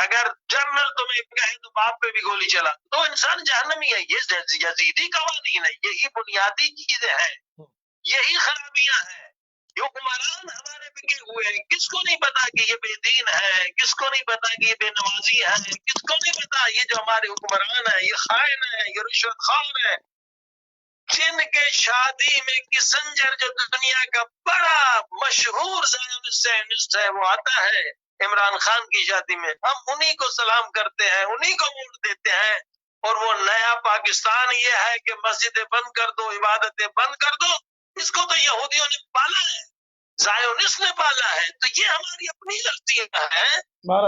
کہ اگر جنرل تمہیں کہے تو باپ پہ بھی گولی چلا تو انسان جہنمی ہے. یہ یزیدی قوانین ہے, یہی بنیادی چیزیں ہیں, یہی خرابیاں ہیں. یہ حکمران ہمارے بکے ہوئے ہیں, کس کو نہیں پتا کہ یہ بے دین ہے, کس کو نہیں پتا کہ یہ بے نمازی ہے, کس کو نہیں پتا یہ جو ہمارے حکمران ہے یہ خائن ہے, یہ رشوت خوار ہے. جن کے شادی میں کسنجر جو دنیا کا بڑا مشہور زائنسٹ ہے وہ آتا ہے عمران خان کی شادی میں, ہم انہی کو سلام کرتے ہیں, انہی کو ووٹ دیتے ہیں. اور وہ نیا پاکستان یہ ہے کہ مسجدیں بند کر دو, عبادتیں بند کر دو. اس کو تو یہودیوں نے پالا ہے, زائونسٹ نے پالا ہے. تو یہ ہماری اپنی غلطیاں ہیں.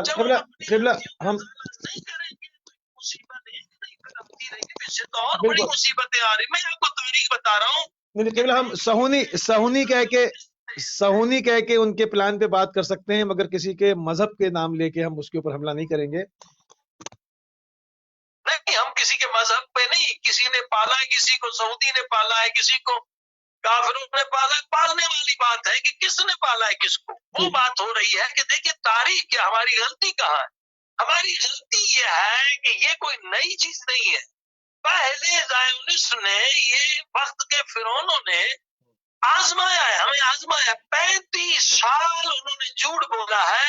جب ہم اپنی غلطیوں ہم نہیں کریں گے تو مصیبت ایک نہیں ختمتی رہے گی, اس سے تو اور بڑی بالکل مصیبتیں آ رہی. میں آپ کو تاریخ بتا رہا ہوں. نہیں, قبلہ ہم صہونی کہہ کے ان کے پلان پہ بات کر سکتے ہیں, مگر کسی کے مذہب کے نام لے کے ہم اس کے اوپر حملہ نہیں کریں گے. نہیں, ہم کسی کے مذہب پہ نہیں, کسی نے پالا ہے, کسی کو سعودی نے پالا ہے, کسی کو کافروں نے پالا ہے. پالنے والی بات ہے کہ کس نے پالا ہے کس کو. وہ بات ہو رہی ہے کہ دیکھیں تاریخ کیا, ہماری غلطی کہاں ہے. ہماری غلطی یہ ہے کہ یہ کوئی نئی چیز نہیں ہے. پہلے زائونسٹ نے, یہ وقت کے فرعونوں نے آزمایا ہے, ہمیں آزمایا. 35 سال انہوں نے جھوٹ بولا ہے,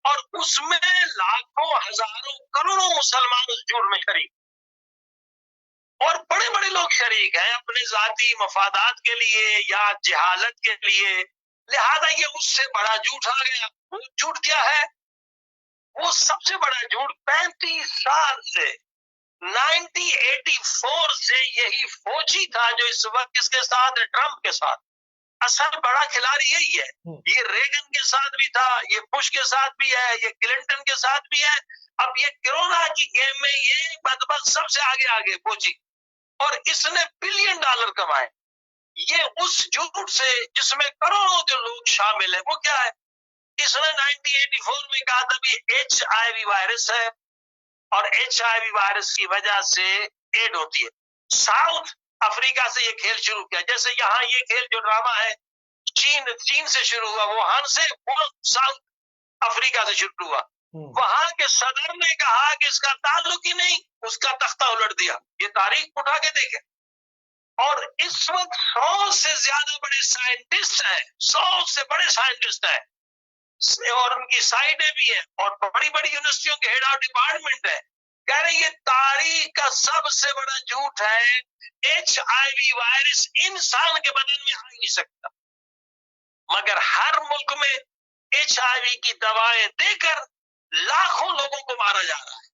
اور اس میں لاکھوں ہزاروں کروڑوں مسلمان اس جھوٹ میں شریک, اور بڑے بڑے لوگ شریک ہیں اپنے ذاتی مفادات کے لیے یا جہالت کے لیے. لہذا یہ اس سے بڑا جھوٹ آ گیا. وہ جھوٹ کیا ہے؟ وہ سب سے بڑا جھوٹ 35 سال سے 1984 سے یہی فوجی تھا جو اس وقت کس کے ساتھ ہے, ٹرمپ کے ساتھ. اصل بڑا کھلاڑی یہی ہے. یہ ریگن کے ساتھ بھی تھا, یہ بش کے ساتھ بھی ہے, یہ کلنٹن کے ساتھ بھی ہے. اب یہ کرونا کی گیم میں یہ بدبخت سب سے آگے آگے پہنچی, اور اس نے $1 بلین کمائے. یہ اس جھوٹ سے جس میں کروڑوں جو لوگ شامل ہیں. وہ کیا ہے؟ اس نے 1984 میں کہا تھا بھی HIV وائرس ہے, اور HIV وائرس کی وجہ سے ایڈ ہوتی ہے. ساؤتھ افریقہ سے یہ کھیل شروع کیا, جیسے یہاں یہ کھیل جو ڈرامہ ہے چین سے شروع ہوا, وہاں سے وہ ساؤتھ افریقہ سے شروع ہوا. وہاں کے صدر نے کہا کہ اس کا تعلق ہی نہیں, اس کا تختہ الٹ دیا. یہ تاریخ اٹھا کے دیکھیں. اور اس وقت 100 سے زیادہ بڑے سائنٹسٹ ہیں, 100 سے بڑے سائنٹسٹ ہیں, اور ان کی سائٹیں بھی ہیں, اور بڑی بڑی یونیورسٹیوں کے ہیڈ آف ڈپارٹمنٹ ہے, کہہ رہے یہ تاریخ کا سب سے بڑا جھوٹ ہے. HIV وائرس انسان کے بدن میں آ ہی نہیں سکتا, مگر ہر ملک میں HIV کی دوائیں دے کر لاکھوں لوگوں کو مارا جا رہا ہے,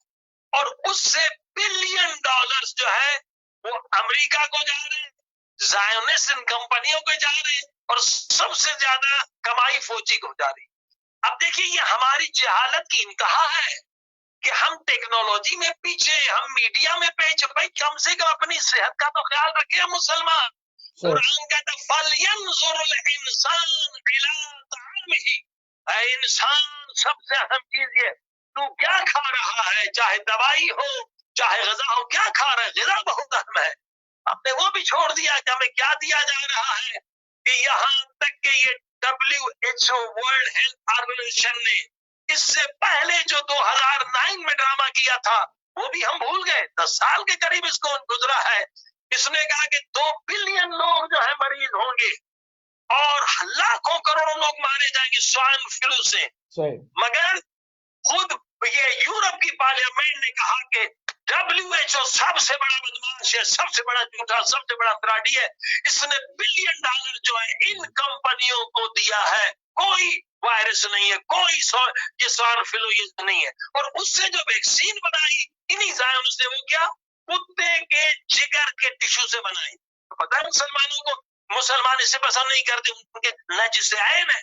اور اس سے $1 بلین جو ہے وہ امریکہ کو جا رہے ہیں, زائونسٹ کمپنیوں کو جا رہے ہیں, اور سب سے زیادہ کمائی فوجی کو جا رہی ہے. اب دیکھیے یہ ہماری جہالت کی انتہا ہے کہ ہم ٹیکنالوجی میں پیچھے, ہم میڈیا میں پیچھے. بھائی کم سے کم اپنی صحت کا تو خیال رکھے ہم مسلمان. قرآن کہتا ہے فَلْيَنْظُرُ الْإِنسَانُ إِلَىٰ طَعَامِهِ, اے انسان سب سے اہم چیز یہ, تو کیا کھا رہا ہے, چاہے دوائی ہو چاہے غذا ہو, کیا کھا رہا ہے. غذا بہت اہم ہے. ہم نے وہ بھی چھوڑ دیا کہ ہمیں کیا دیا جا رہا ہے, کہ یہاں تک کہ یہ WHO ورلڈ ہیلتھ آرگنائزیشن نے اس سے پہلے جو 2009 میں ڈرامہ کیا تھا وہ بھی ہم بھول گئے. 10 سال کے قریب اس کو گزرا ہے. اس نے کہا کہ 2 بلین لوگ جو ہے مریض ہوں گے, اور لاکھوں کروڑوں لوگ مارے جائیں گے سوائن فلو سے. مگر خود یہ یورپ کی پارلیمنٹ نے کہا کہ WHO سب سے بڑا بدماش ہے, سب سے بڑا جھوٹا, سب سے بڑا فراڈی ہے. اس نے $1 بلین جو ہے ان کمپنیوں کو دیا ہے. کوئی وائرس نہیں ہے, کوئی یہ سوائن فلو یہ نہیں ہے. اور اس سے جو ویکسین بنائی انہی زائنسٹ نے, وہ کیا کتے کے جگر کے ٹشو سے بنائی. پتہ ہے مسلمانوں کو, مسلمان اسے پسند نہیں کرتے, ان کے نجس عین ہے.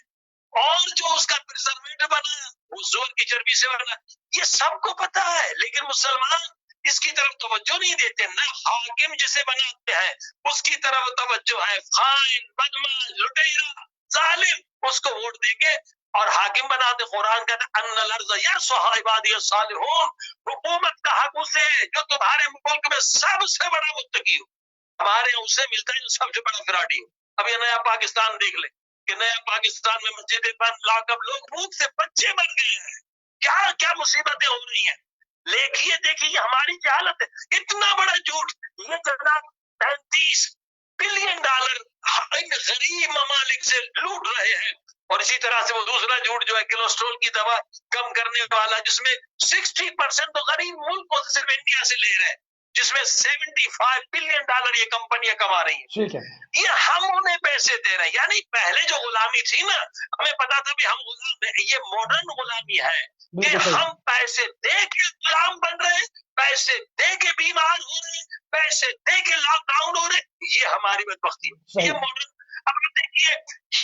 اور جو اس کا پرزرویٹو بنایا وہ زور کی چربی سے بنا, یہ سب کو پتا ہے, لیکن مسلمان اس کی طرف توجہ نہیں دیتے. نہ حاکم جسے بناتے ہیں اس کی طرف توجہ ہے, خائن, بدماش, لٹیرا, ظالم, اس کو ووٹ دے کے اور حاکم بناتے. قرآن کہتا ہے ان الارض یرثها عبادی الصالحون, حکومت کا حق اسے جو تمہارے ملک میں سب سے بڑا متقی ہو. ہمارے یہاں اسے ملتا ہے جو سب سے بڑا فراڈی ہو. اب یہ نیا پاکستان دیکھ لیں کہ نیا پاکستان میں مسجدیں بند, لاکھ لوگ بھوک سے بچے مر گئے ہیں. کیا کیا مصیبتیں ہو رہی ہیں. دیکھیے یہ ہماری کیا حالت ہے. اتنا بڑا جھوٹ. یہ جناب $35 بلین ان غریب ممالک سے لوٹ رہے ہیں. اور اسی طرح سے وہ دوسرا جھوٹ جو ہے کولیسٹرول کی دوا کم کرنے والا، جس میں 60% تو غریب ملکوں سے صرف انڈیا سے لے رہے ہیں، جس میں $75 بلین یہ کمپنیاں کما رہی ہیں. ٹھیک ہے. یہ ہم انہیں پیسے دے رہے ہیں. یعنی پہلے جو غلامی تھی نا، ہمیں پتا تھا بھی ہم غلام ہیں. یہ ماڈرن غلامی ہے کہ ہم پیسے دے کے غلام بن رہے ہیں، پیسے دے کے بیمار ہو رہے ہیں، پیسے دے کے لاک ڈاؤن ہو رہے ہیں. یہ ہماری بدبختی ہے. یہ ماڈرن. اب دیکھیے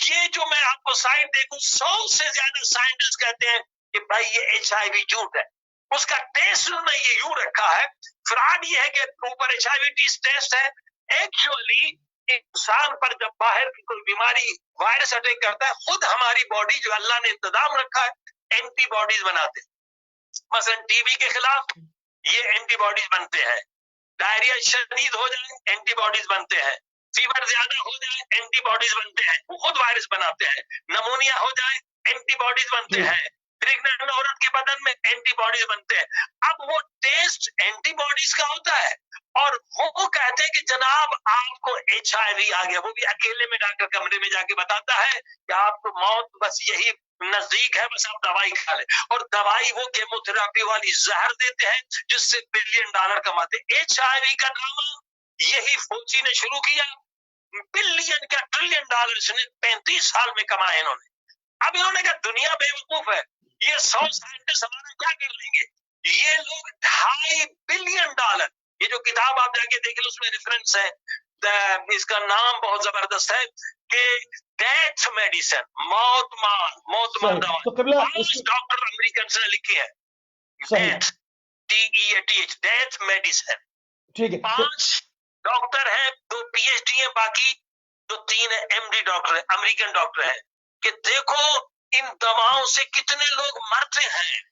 یہ جو میں آپ کو سائٹ دیکھوں، 100 سے زیادہ سائنٹسٹ کہتے ہیں کہ بھائی یہ HIV جھوٹ ہے. اس کا ٹیسٹ میں یہ یوں رکھا ہے. فراڈ یہ ہے کہ اوپر HIV ٹیسٹ ہے، ایکچولی انسان پر جب باہر کی کوئی بیماری وائرس اٹیک کرتا ہے، خود ہماری باڈی جو اللہ نے انتظام رکھا ہے اینٹی باڈیز بناتے ہیں. مثلا ٹی بی کے خلاف یہ اینٹی باڈیز بنتے ہیں، ڈائریا شدید ہو جائے اینٹی باڈیز بنتے ہیں، فیور زیادہ ہو جائے اینٹی باڈیز بنتے ہیں، وہ خود وائرس بناتے ہیں. نمونیا ہو جائے اینٹی باڈیز بنتے ہیں، پریگننٹ عورت کے بدن میں اینٹی باڈیز بنتے ہیں. اب وہ ٹیسٹ اینٹی باڈیز کا ہوتا ہے اور وہ کہتے ہیں کہ جناب آپ کو HIV آ گیا. وہ بھی اکیلے میں ڈاکٹر کمرے میں جا کے بتاتا ہے کہ آپ کو موت بس یہی نزدیک ہے، بس آپ دوائی کھا لیں. اور دوائی وہ کیمو تھراپی والی زہر دیتے ہیں جس سے $1 بلین کماتے. HIV کا ڈرامہ یہی فوچی نے شروع کیا. $1 بلین کا $1 ٹریلین نے 35 سال میں کمائے انہوں نے. اب انہوں نے کہا دنیا بے وقوف ہے، یہ 100 سائنٹسٹ ہمارا کیا کر لیں گے. یہ لوگ $2.5 بلین، یہ جو کتاب آپ جا کے دیکھ لیں اس میں ریفرنس ہے، اس کا نام بہت زبردست ہے کہ ڈیتھ میڈیسن، موت مان دوا. 5 ڈاکٹر امریکن نے لکھی ہے death, DEATH، death medicine. 5 doctor ہیں، 2 PhD ہیں، باقی جو 3 MD ڈاکٹر ہیں، امریکن ڈاکٹر ہیں. کہ دیکھو ان دواؤں سے کتنے لوگ مرتے ہیں.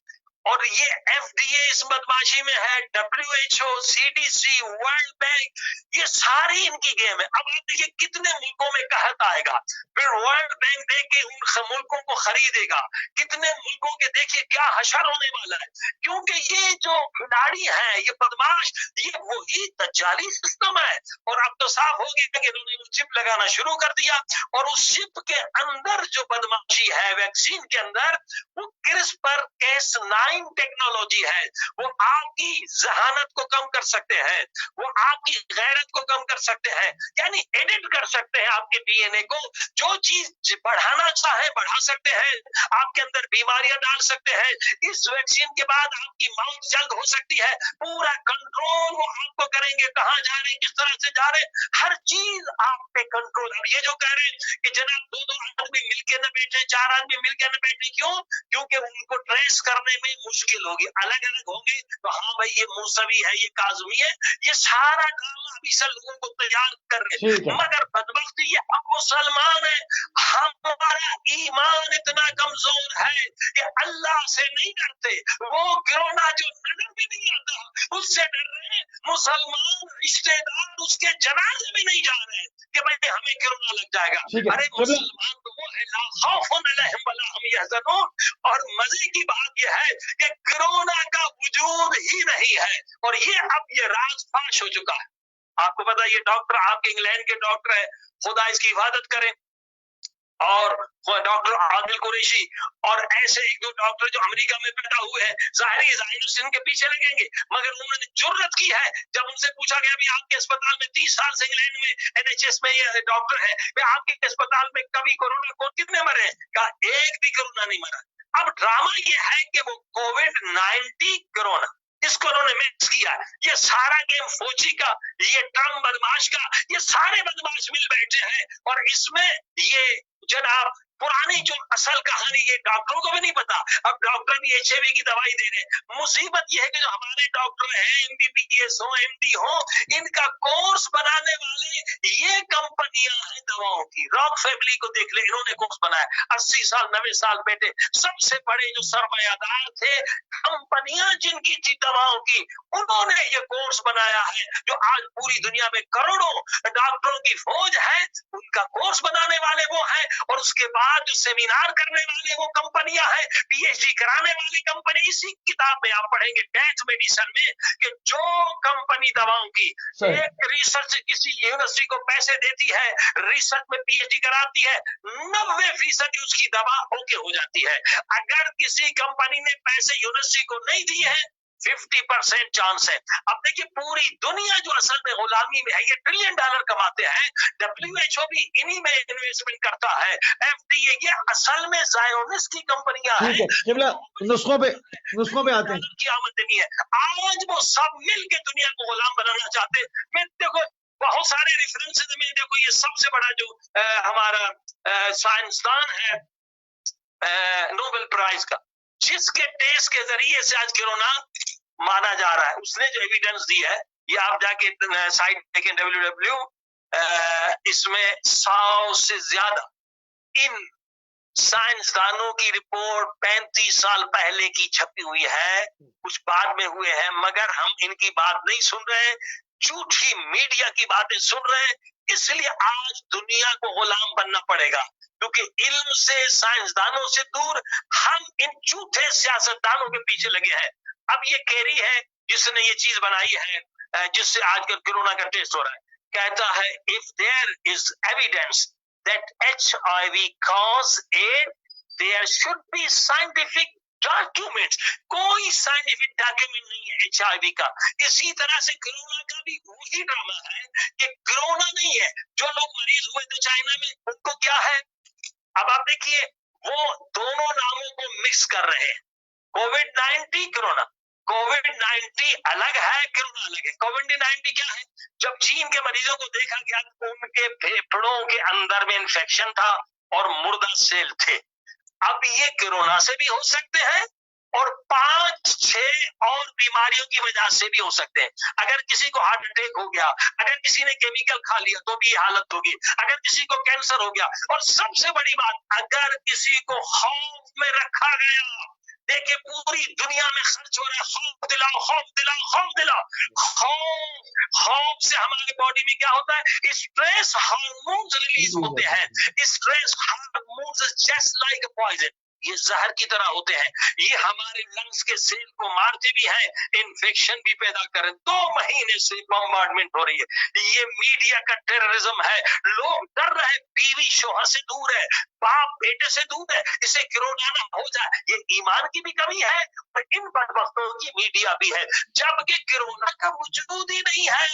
اور یہ FDA اس بدماشی میں ہے، WHO، CDC، ورلڈ بینک، یہ ساری ان کی گیم ہے. اب آپ دیکھیے کتنے ملکوں میں قحط آئے گا، پھر ورلڈ بینک دے کے ان ملکوں کو خریدے گا. کتنے ملکوں کے دیکھیے کیا حشر ہونے والا ہے. کیونکہ یہ جو کھلاڑی ہیں، یہ بدماش، یہ وہی دجالی سسٹم ہے. اور اب تو صاف ہو گیا کہ انہوں نے وہ چپ لگانا شروع کر دیا. اور اس چپ کے اندر جو بدماشی ہے ویکسین کے اندر، وہ CRISPR-Cas9 ٹیکنالوجی ہے. وہ آپ کی ذہانت کو کم کر سکتے ہیں، وہ آپ کی غیرت کو کم کر سکتے ہیں. یعنی ایڈٹ کر سکتے ہیں آپ کے DNA کو. جو چیز بڑھانا چاہے بڑھا سکتے ہیں، آپ کے اندر بیماریاں ڈال سکتے ہیں. اس ویکسین کے بعد آپ کی موت جلد ہو سکتی ہے. پورا کنٹرول وہ آپ کو کریں گے، کہاں جا رہے ہیں، کس طرح سے جا رہے ہیں، ہر چیز آپ پہ کنٹرول. اب یہ جو کہہ رہے ہیں کہ جناب 2 آدمی مل کے نہ بیٹھے، 4 آدمی مل کے نہ بیٹھے، کیوں؟ کیونکہ ان کو ٹریس کرنے میں مشکل ہوگی. الگ الگ ہوں گے تو ہاں بھائی یہ موسوی ہے، یہ کاظمی ہے. یہ سارا ڈرامہ ابھی سے لوگوں کو تیار کر رہے ہیں. مگر بدبختی یہ ہم مسلمان ہیں، ہمارا ایمان اتنا کمزور ہے کہ اللہ سے نہیں ڈرتے. وہ کرونا جو نظر بھی نہیں آتا اس سے ڈر رہے ہیں. مسلمان رشتے دار اس کے جنازے میں نہیں جا رہے کہ بھائی ہمیں کرونا لگ جائے گا. ارے مسلمان تو وہ ہے لا خوف علیہم ولا هم يحزنون. اور مزے کی بات یہ ہے کہ کرونا کا وجود ہی نہیں ہے، اور یہ اب یہ راز فاش ہو چکا ہے. آپ کو پتا یہ ڈاکٹر آپ کے انگلینڈ کے ڈاکٹر ہیں، خدا اس کی حفاظت کریں. اور ڈاکٹر عادل قریشی اور ایسے 1-2 ڈاکٹر جو امریکہ میں پیدا ہوئے ہیں، ظاہری زائنس ان کے پیچھے لگیں گے. مگر انہوں نے جرت کی ہے جب ان سے پوچھا گیا بھی آپ کے اسپتال میں 30 سال سے انگلینڈ میں NHS میں یہ ڈاکٹر ہے، آپ کے اسپتال میں کبھی کورونا کو کتنے مرے ہیں؟ کہا ایک بھی کورونا نہیں مرا. اب ڈرامہ یہ ہے کہ وہ COVID-19 کورونا، اس کو انہوں نے مکس کیا. یہ سارا گیم فوجی کا، یہ ٹرمپ بدماش کا، یہ سارے بدماش مل بیٹھے ہیں. اور اس میں یہ جناب پرانی جو اصل کہانی یہ ڈاکٹروں کو بھی نہیں پتا. اب ڈاکٹر بھی HIV کی دوائی دے رہے ہیں. مصیبت یہ ہے کہ جو ہمارے ڈاکٹر ہیں MBBS ہوں MD ہوں، ان کا کورس بنانے والے یہ کمپنیاں ہیں دواؤں کی. راک فیملی کو دیکھ لیں، انہوں نے کورس بنایا. 80 سال 90 سال بیٹے سب سے بڑے جو سرمایہ دار تھے کمپنی کمپنیاں جن کی تھی دواؤں کی، انہوں نے یہ کورس بنایا ہے جو آج پوری دنیا میں کروڑوں ڈاکٹروں کی فوج ہے، ان کا کورس بنانے والے وہ ہیں، اور اس کے بعد جو سیمینار کرنے والے وہ کمپنیاں ہیں، پی ایچ ڈی کرانے والی کمپنی. اسی کتاب میں آپ پڑھیں گے ڈیتھ میڈیسن میں کہ جو کمپنی دواؤں کی ایک ریسرچ کسی یونیورسٹی کو پیسے دیتی ہے، ریسرچ میں پی ایچ ڈی کراتی ہے، 90% اس کی دوا اوکے ہو جاتی ہے. اگر کسی کمپنی نے پیسے یونیورسٹی کو نہیں دیے ہیں 50% چانس ہے. اب دیکھیے پوری دنیا جو اصل میں غلامی میں ہے، یہ $1 ٹریلین کماتے ہیں. WHO بھی انہی میں انویسٹمنٹ کرتا ہے، FDA یہ اصل میں زائونسٹ کی کمپنیاں ہیں. نسخوں پہ آتے ہیں کی آمدنی ہے. آج وہ سب مل کے دنیا کو غلام بنانا چاہتے ہیں. میں دیکھو بہت سارے ریفرنس میں دیکھو، یہ سب سے بڑا جو ہمارا سائنسدان ہے نوبل پرائز کا، جس کے ٹیسٹ کے ذریعے سے آج کرونا مانا جا رہا ہے، اس نے جو ایویڈنس دی ہے، یہ آپ جا کے سائٹ دیکھیں www، اس میں 100 سے زیادہ ان سائنسدانوں کی رپورٹ 35 سال پہلے کی چھپی ہوئی ہے، کچھ بعد میں ہوئے ہیں، مگر ہم ان کی بات نہیں سن رہے، جھوٹی میڈیا کی باتیں سن رہے ہیں. اس لیے آج دنیا کو غلام بننا پڑے گا، کیونکہ علم سے سائنسدانوں سے دور ہم ان جھوٹے سیاستدانوں کے پیچھے لگے ہیں. اب یہ کیری ہے جس نے یہ چیز بنائی ہے جس سے آج کل کورونا کا ٹیسٹ ہو رہا ہے، کہتا ہے if there is evidence that HIV cause AIDS, there should be scientific documents. کوئی سائنٹیفک ڈاکیومنٹ نہیں ہے HIV کا. اسی طرح سے کورونا کا بھی وہی ڈرامہ ہے کہ کورونا نہیں ہے. جو لوگ مریض ہوئے تھے چائنا میں ان کو کیا ہے، اب آپ دیکھیے وہ دونوں ناموں کو مکس کر رہے ہیں، کووڈ-19 کورونا. کووڈ-19 الگ ہے، کورونا الگ ہے. کووڈ-19 کیا ہے؟ جب چین کے مریضوں کو دیکھا گیا تو ان کے پھیپھڑوں کے اندر میں انفیکشن تھا اور مردہ سیل تھے. اب یہ کورونا سے بھی ہو سکتے ہیں اور 5-6 اور بیماریوں کی وجہ سے بھی ہو سکتے ہیں. اگر کسی کو ہارٹ اٹیک ہو گیا، اگر کسی نے کیمیکل کھا لیا تو بھی یہ حالت ہوگی، اگر کسی کو کینسر ہو گیا، اور سب سے بڑی بات اگر کسی کو خوف میں رکھا گیا. دیکھیں پوری دنیا میں خرچ ہو رہا ہے، خوف دلاؤ خوف دلاؤ خوف دلاؤ. خوف سے ہمارے باڈی میں کیا ہوتا ہے، اسٹریس ہارمونز ریلیز ہوتے ہیں. Stress hormones just like poison, یہ زہر کی طرح ہوتے ہیں. یہ ہمارے لنگس کے سیل کو مارتے بھی ہیں، انفیکشن بھی پیدا کریں. 2 مہینے سے بمبارڈمنٹ ہو رہی ہے. یہ میڈیا کا ٹیررزم ہے. لوگ ڈر رہے، بیوی شوہر سے دور ہے، باپ بیٹے سے دور ہے، اسے کورونا نہ ہو جائے. یہ ایمان کی بھی کمی ہے اور ان بدبختوں کی میڈیا بھی ہے، جبکہ کورونا کا وجود ہی نہیں ہے.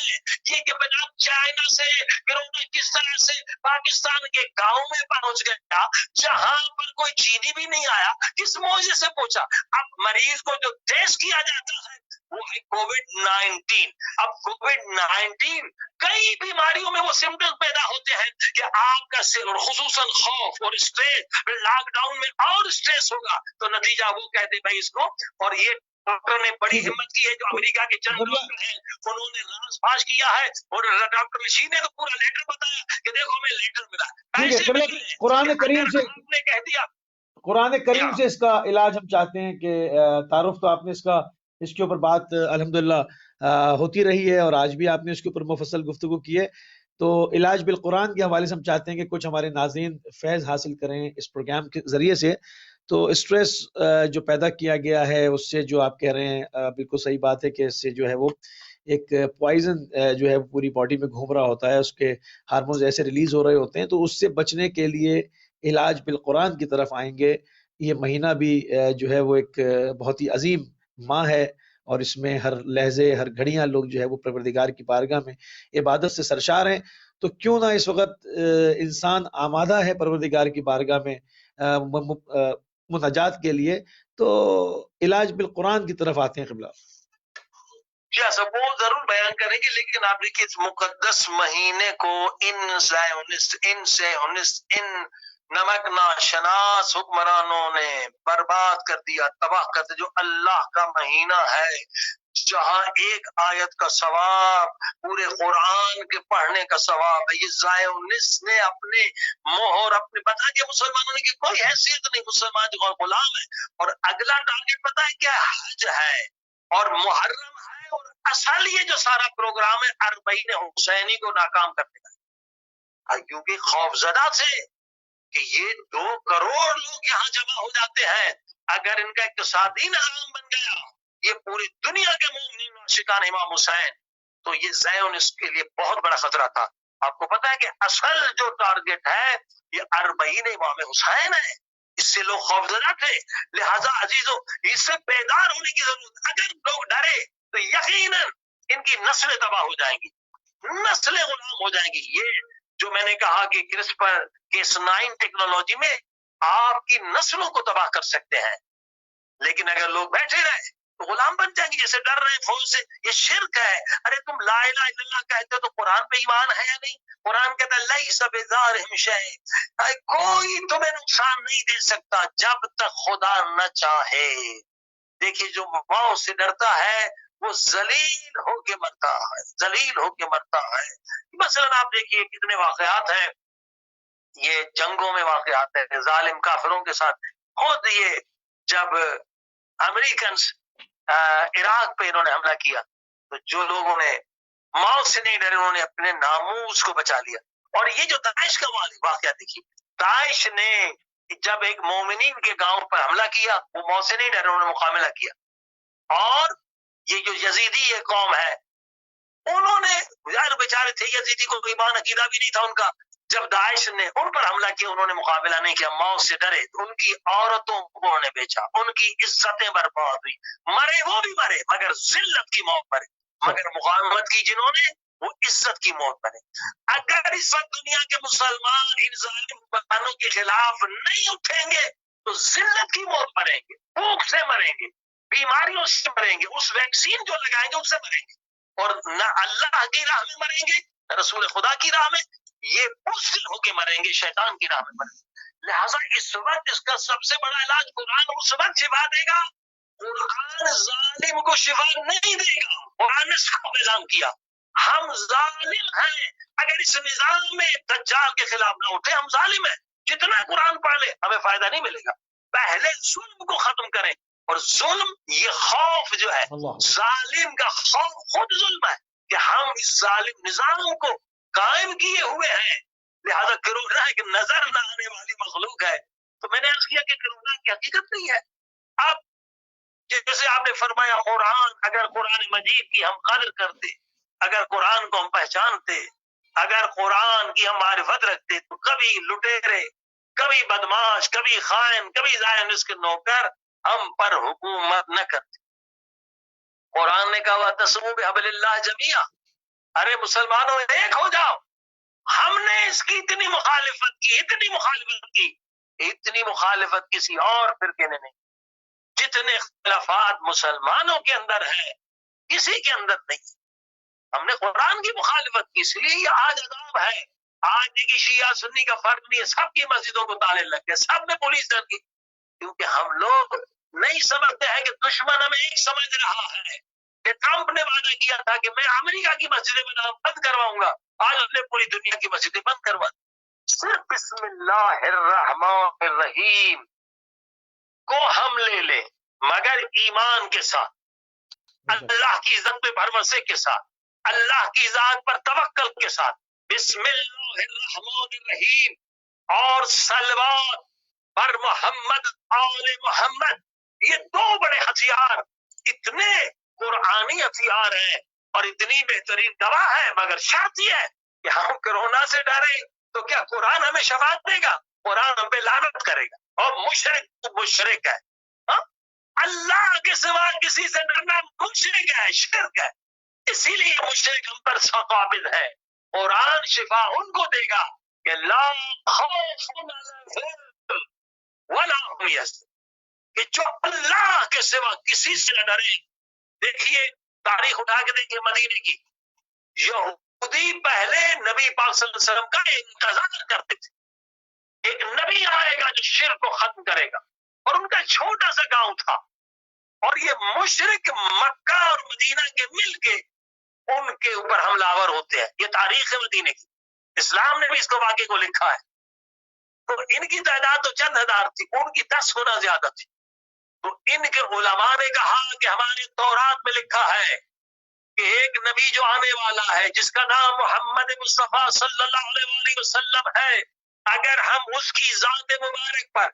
یہ کہ جناب چائنا سے کورونا کس طرح سے پاکستان کے گاؤں میں پہنچ گیا جہاں پر کوئی چینی بھی نہیں آیا، کس موجے سے پہنچا. اب مریض کو جو ٹیسٹ کیا جاتا ہے وہ ہے کووڈ-19. اب کووڈ-19 کئی بیماریوں میں وہ سمٹمز پیدا ہوتے ہیں کہ آپ کا خصوصاً خوف اور اسٹریس، لاک ڈاؤن میں اور اسٹریس ہوگا تو نتیجہ وہ کہتے بھائی اس کو. اور یہ ڈاکٹر نے بڑی ہمت کی ہے، جو امریکہ کے چند ڈاکٹر ہیں انہوں نے راز فاش کیا ہے، اور ڈاکٹر رشید نے تو پورا لیٹر بتایا کہ دیکھو ہمیں لیٹر ملا. قرآن کریم سے نے کہہ دیا، قرآن کریم سے اس کا علاج ہم چاہتے ہیں کہ تعارف تو آپ نے اس کے اوپر بات الحمدللہ ہوتی رہی ہے اور آج بھی آپ نے اس کے اوپر مفصل گفتگو کی ہے. تو علاج بالقرآن کے حوالے سے ہم چاہتے ہیں کہ کچھ ہمارے ناظرین فیض حاصل کریں اس پروگرام کے ذریعے سے. تو اسٹریس جو پیدا کیا گیا ہے اس سے جو آپ کہہ رہے ہیں بالکل صحیح بات ہے کہ اس سے جو ہے وہ ایک پوائزن جو ہے پوری باڈی میں گھوم رہا ہوتا ہے، اس کے ہارمونز ایسے ریلیز ہو رہے ہوتے ہیں. تو اس سے بچنے کے لیے علاج بالقرآن کی طرف آئیں گے. یہ مہینہ بھی جو ہے وہ ایک بہت ہی عظیم ماہ ہے اور اس میں ہر لحظے ہر گھڑیاں لوگ جو ہے وہ پروردگار کی بارگاہ میں عبادت سے سرشار ہیں. تو کیوں نہ اس وقت انسان آمادہ ہے پروردگار کی بارگاہ میں مناجات کے لیے. تو علاج بالقرآن کی طرف آتے ہیں. قبلہ سب وہ ضرور بیان کریں گے، لیکن آپ دیکھیے اس مقدس مہینے کو ان نمک ناشناس حکمرانوں نے برباد کر دیا، تباہ کر دیا جو اللہ کا مہینہ ہے، جہاں ایک آیت کا ثواب پورے قرآن کے پڑھنے کا ثواب ہے۔ یہ زائونسٹ نے اپنے مہر اپنے بتا دیا مسلمانوں نے کہ کوئی حیثیت نہیں، مسلمان جو غلام ہے۔ اور اگلا ٹارگٹ پتا ہے کیا؟ حج ہے اور محرم ہے، اور اصل یہ جو سارا پروگرام ہے اربعین حسینی کو ناکام کرنے کا، کیونکہ خوفزدہ تھے کہ یہ 2 کروڑ لوگ یہاں جمع ہو جاتے ہیں، اگر ان کا اقتصادی نظام بن گیا، یہ پوری دنیا کے مومنین اور شکان امام حسین، تو یہ زائونسٹ کے لیے بہت بڑا خطرہ تھا۔ آپ کو پتا ہے کہ اصل جو ٹارگٹ ہے یہ اربعین امام حسین ہے، اس سے لوگ خوفزدہ تھے۔ لہذا عزیزو، اس سے بیدار ہونے کی ضرورت، اگر لوگ ڈرے تو یقیناً ان کی نسلیں تباہ ہو جائیں گی، نسلیں غلام ہو جائیں گی۔ یہ جو میں نے کہا کہ کرسپر کیس9 ٹیکنالوجی میں آپ کی نسلوں کو تباہ کر سکتے ہیں، لیکن اگر لوگ بیٹھے رہے تو غلام بن جائیں گے، جیسے ڈر رہے ہیں فوج سے۔ یہ شرک ہے۔ ارے تم لا الہ الا اللہ کہتے ہو تو قرآن پہ ایمان ہے یا نہیں؟ قرآن کہتا ہے لیس بضارہم شیء، کوئی تمہیں نقصان نہیں دے سکتا جب تک خدا نہ چاہے۔ دیکھیے جو ماؤں سے ڈرتا ہے وہ ذلیل ہو کے مرتا ہے، ذلیل ہو کے مرتا ہے۔ مثلا آپ دیکھیے کتنے واقعات ہیں، یہ جنگوں میں واقعات ہیں ظالم کافروں کے ساتھ۔ خود یہ جب امریکنز عراق پہ انہوں نے حملہ کیا تو جو لوگوں نے موت سے نہیں ڈرے انہوں نے اپنے ناموس کو بچا لیا۔ اور یہ جو داعش کا واقعہ دیکھیے، داعش نے جب ایک مومنین کے گاؤں پر حملہ کیا وہ موت سے نہیں ڈرے، انہوں نے مقابلہ کیا۔ اور یہ جو یزیدی یہ قوم ہے انہوں نے یار بیچارے تھے یزیدی کو ایمان عقیدہ بھی نہیں تھا ان کا، جب داعش نے ان پر حملہ کیا انہوں نے مقابلہ نہیں کیا، موت سے ڈرے، ان کی عورتوں کو انہوں نے بیچا، ان کی عزتیں برباد ہوئی، مرے وہ بھی مرے مگر ذلت کی موت مرے، مگر مقاومت کی جنہوں نے وہ عزت کی موت مرے۔ اگر اس وقت دنیا کے مسلمان ان ظالم حکمرانوں کے خلاف نہیں اٹھیں گے تو ذلت کی موت مریں گے، بھوک سے مریں گے، بیماریوں سے مریں گے، اس ویکسین جو لگائیں گے اس سے مریں گے، اور نہ اللہ کی راہ میں مریں گے نہ رسول خدا کی راہ میں، یہ مسلم ہو کے مریں گے، شیطان کی راہ میں مریں گے۔ لہٰذا اس وقت اس کا سب سے بڑا علاج قرآن اس وقت شفا دے گا، قرآن ظالم کو شفا نہیں دے گا۔ قرآن نے سب نظام کیا، ہم ظالم ہیں، اگر اس نظام میں دجال کے خلاف نہ اٹھے ہم ظالم ہیں، جتنا قرآن پڑھ لے ہمیں فائدہ نہیں ملے گا۔ پہلے ظلم کو ختم کریں، اور ظلم یہ خوف جو ہے ظالم کا خوف خود ظلم ہے کہ ہم اس ظالم نظام کو قائم کیے ہوئے ہیں، لہذا کرونا ایک نظر نہ آنے والی مخلوق ہے۔ تو میں نے عرض کیا کہ کرونا کی حقیقت نہیں ہے۔ اب جیسے آپ نے فرمایا قرآن، اگر قرآن مجید کی ہم قدر کرتے، اگر قرآن کو ہم پہچانتے، اگر قرآن کی ہم معرفت رکھتے تو کبھی لٹیرے، کبھی بدماش، کبھی خائن، کبھی زائنس کے نوکر ہم پر حکومت نہ کرتے۔ قرآن نے کہا تسمو بحبل اللہ جمیعا، ارے مسلمانوں ایک ہو جاؤ۔ ہم نے اس کی اتنی مخالفت کی، اتنی مخالفت کی، اتنی مخالفت کسی اور فرقے نے نہیں، جتنے اختلافات مسلمانوں کے اندر ہیں کسی کے اندر نہیں۔ ہم نے قرآن کی مخالفت کی، اس لیے یہ آج عذاب ہے۔ آج دیکھیے شیعہ سنی کا فرق نہیں ہے، سب کی مسجدوں کو تالے لگ گئے، سب میں پولیس ڈر گئی، کیونکہ ہم لوگ نہیں سمجھتے ہیں کہ دشمن ہمیں ایک سمجھ رہا ہے کہ ٹرمپ نے وعدہ کیا تھا کہ میں امریکہ کی مسجدیں بند کرواؤں گا، آج ہم نے پوری دنیا کی مسجدیں بند کروا دی۔ صرف بسم اللہ الرحمن الرحیم کو ہم لے لیں مگر ایمان کے ساتھ، اللہ کی عزت پہ بھروسے کے ساتھ، اللہ کی ذات پر توکل کے ساتھ، بسم اللہ الرحمن الرحیم اور صلوات پر محمد آل محمد، یہ 2 بڑے ہتھیار، اتنے قرآنی ہتھیار ہیں اور اتنی بہترین دوا ہے، مگر شرط یہ ہے کہ ہم کرونا سے ڈریں تو کیا قرآن ہمیں شفاعت دے گا؟ قرآن ہم پہ لعنت کرے گا، اور مشرک ہے۔ اللہ کے سوا کسی سے ڈرنا مشرک ہے، شرک ہے، اسی لیے مشرک ہم پر قابض ہے۔ قرآن شفا ان کو دے گا کہ لا خوف علیہم ولا هم يحزنون، کہ جو اللہ کے سوا کسی سے نہ ڈرے۔ دیکھیے تاریخ اٹھا کے دیکھیے مدینے کی، یہودی پہلے نبی پاک صلی اللہ علیہ وسلم کا انتظار کرتے تھے، ایک نبی آئے گا جو شرک کو ختم کرے گا، اور ان کا چھوٹا سا گاؤں تھا، اور یہ مشرک مکہ اور مدینہ کے مل کے ان کے اوپر حملہ آور ہوتے ہیں. یہ تاریخ ہے مدینے کی، اسلام نے بھی اس کو واقعے کو لکھا ہے. تو ان کی تعداد تو چند ہزار تھی، ان کی 10 گنا زیادہ تھی. تو ان کے علماء نے کہا کہ ہمارے تورات میں لکھا ہے کہ ایک نبی جو آنے والا ہے جس کا نام محمد مصطفیٰ صلی اللہ علیہ وسلم ہے، اگر ہم اس کی ذات مبارک پر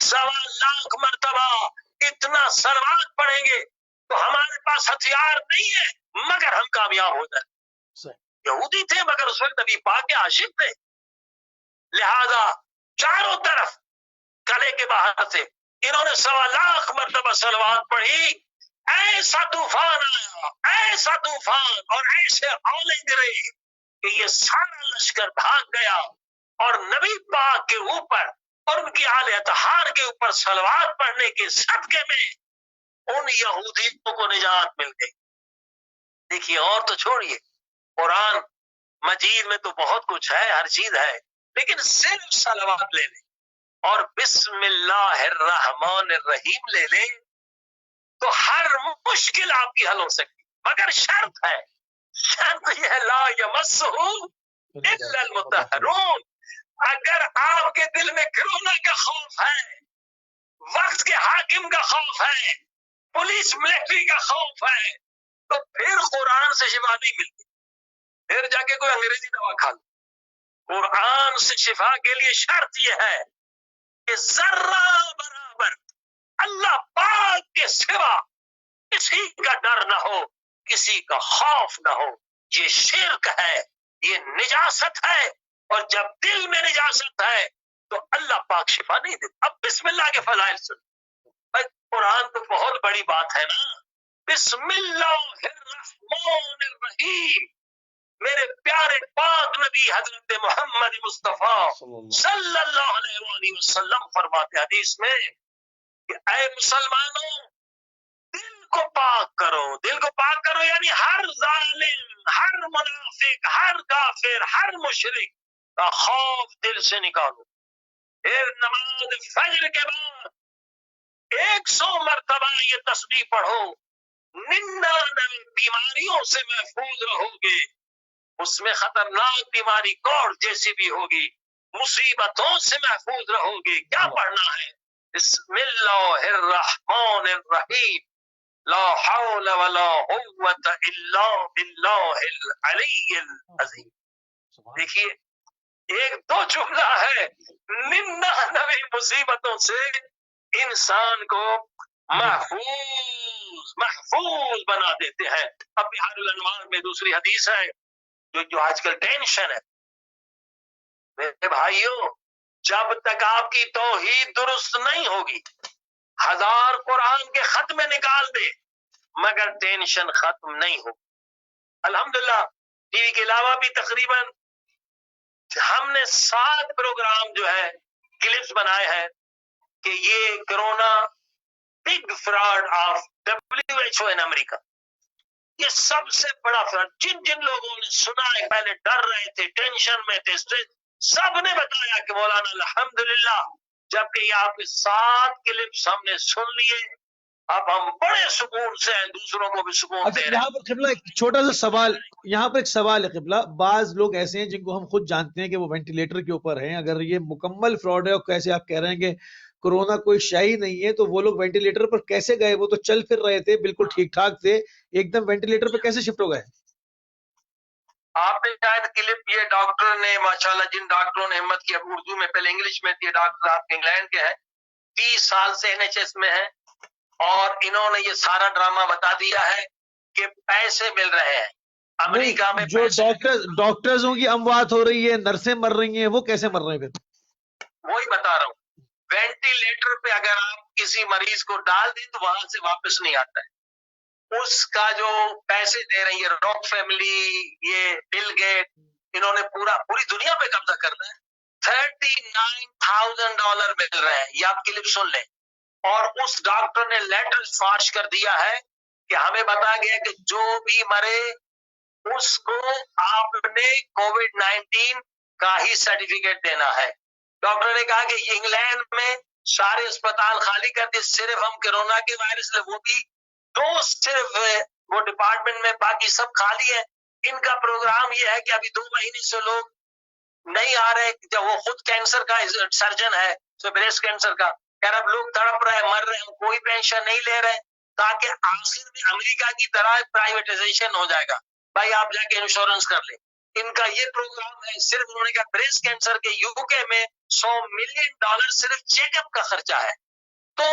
1.25 مرتبہ اتنا صلوات پڑھیں گے تو ہمارے پاس ہتھیار نہیں ہے مگر ہم کامیاب ہو جائیں. یہودی تھے مگر اس وقت نبی پاک کے عاشق تھے، لہذا چاروں طرف کلے کے باہر سے انہوں نے 1.25 مرتبہ صلوات پڑھی. ایسا طوفان آیا، ایسا طوفان، اور ایسے اولے گرے کہ یہ سارا لشکر بھاگ گیا، اور نبی پاک کے اوپر اور ان کی آل اطہار کے اوپر صلوات پڑھنے کے صدقے میں ان یہودیوں کو نجات مل گئی. دیکھیے، اور تو چھوڑیے، قرآن مجید میں تو بہت کچھ ہے، ہر چیز ہے، لیکن صرف صلوات لے لیں اور بسم اللہ الرحمن الرحیم لے لیں تو ہر مشکل آپ کی حل ہو سکتی، مگر شرط ہے، شرط یہ ہے لا یمسہ الا المطہرون. اگر آپ کے دل میں کرونا کا خوف ہے، وقت کے حاکم کا خوف ہے، پولیس ملٹری کا خوف ہے، تو پھر قرآن سے شفا نہیں ملتی. پھر جا کے کوئی انگریزی دوا کھا لو. قرآن سے شفا کے لیے شرط یہ ہے کہ ذرہ برابر اللہ پاک کے سوا کسی کا ڈر نہ ہو، کسی کا خوف نہ ہو. یہ شرک ہے، یہ نجاست ہے، اور جب دل میں نجاست ہے تو اللہ پاک شفا نہیں دیتا. اب بسم اللہ کے فضائل سن. قرآن تو بہت بڑی بات ہے نا. بسم اللہ الرحمن الرحیم. میرے پیارے پاک نبی حضرت محمد مصطفیٰ صلی اللہ علیہ وآلہ وسلم فرماتے حدیث میں کہ اے مسلمانوں، دل کو پاک کرو. دل کو پاک کرو یعنی ہر ظالم، ہر منافق، ہر کافر، ہر مشرک کا خوف دل سے نکالو. پھر نماز فجر کے بعد 100 مرتبہ یہ تسبیح پڑھو. 99 بیماریوں سے محفوظ رہو گے. اس میں خطرناک بیماری کوڑ جیسی بھی ہوگی، مصیبتوں سے محفوظ رہو گے. کیا پڑھنا ہے؟ بسم اللہ الرحمن الرحیم. لا حول ولا قوت الا باللہ العلی العظیم. دیکھیے، ایک دو جملہ ہے، 99 مصیبتوں سے انسان کو محفوظ بنا دیتے ہیں. اب بحار الانوار میں دوسری حدیث ہے جو آج کل ٹینشن ہے. میرے بھائیوں، جب تک آپ کی توحید درست نہیں ہوگی، 1000 قرآن کے ختم نکال دے مگر ٹینشن ختم نہیں ہوگی. الحمدللہ ٹی وی کے علاوہ بھی تقریباً ہم نے 7 پروگرام جو ہے کلپس بنائے ہیں کہ یہ corona big fraud of WHO ان امریکہ. یہ سب سے بڑا فراڈ. جن لوگوں نے سنا ہے، پہلے ڈر رہے تھے، ٹینشن میں تھے، سب نے بتایا کہ مولانا الحمدللہ جبکہ یہ آپ کے 7 کلپس ہم نے سن لیے، اب ہم بڑے سکون سے ہیں، دوسروں کو بھی سکون دے رہے ہیں. یہاں پر قبلہ ایک چھوٹا سا سوال، یہاں پر ایک سوال ہے قبلہ. بعض لوگ ایسے ہیں جن کو ہم خود جانتے ہیں کہ وہ وینٹیلیٹر کے اوپر ہیں. اگر یہ مکمل فراڈ ہے اور کیسے آپ کہہ رہے ہیں کہ کرونا کوئی شائی نہیں ہے، تو وہ لوگ وینٹیلیٹر پر کیسے گئے؟ وہ تو چل پھر رہے تھے، بالکل ٹھیک ٹھاک تھے، ایک دم وینٹیلیٹر پہ کیسے شفٹ ہو گئے؟ آپ نے شاید کلپ یہ ڈاکٹر نے ماشاءاللہ جن ڈاکٹروں نے ہمت کی، اب اردو میں پہلے انگلش میں تھی. ڈاکٹر آپ انگلینڈ کے ہیں، 30 سال سے NHS میں ہیں، اور انہوں نے یہ سارا ڈرامہ بتا دیا ہے کہ پیسے مل رہے ہیں امریکہ میں. جو ڈاکٹرزوں کی اموات ہو رہی ہے، نرسیں مر رہی ہیں، وہ کیسے مر رہے ہیں پھر؟ وہی بتا رہا ہوں. وینٹیلیٹر پہ اگر آپ کسی مریض کو ڈال دیں تو وہاں سے واپس نہیں آتا ہے. اس کا جو پیسے دے رہی ہے راک فیملی، یہ بل گیٹ، انہوں نے پوری دنیا پہ قبضہ کرنا ہے. $39,000 مل رہے ہیں. یہ آپ کلپ سن لیں. اور اس ڈاکٹر نے لیٹر فارش کر دیا ہے کہ ہمیں بتایا گیا کہ جو بھی مرے اس کو آپ نے COVID-19 کا ہی سرٹیفکیٹ دینا ہے. ڈاکٹر نے کہا کہ انگلینڈ میں سارے اسپتال خالی کر دیے، صرف ہم کورونا کے وائرس لے، وہ بھی 2 صرف وہ ڈپارٹمنٹ میں، باقی سب خالی ہے۔ ان کا پروگرام یہ ہے کہ ابھی 2 مہینے سے لوگ نہیں آ رہے، جب وہ خود کینسر کا سرجن ہے، بریسٹ کینسر کا، کہہ رہا اب لوگ تڑپ رہے ہیں، مر رہے ہیں، ہم کوئی پینشن نہیں لے رہے، تاکہ آخر میں امریکہ کی طرح پرائیویٹائزیشن ہو جائے گا، بھائی آپ جا کے انشورنس کر لیں۔ ان کا یہ پروگرام ہے، صرف انہوں نے کہا بریسٹ کینسر کے UK میں $100 ملین صرف چیک اپ کا خرچہ ہے۔ تو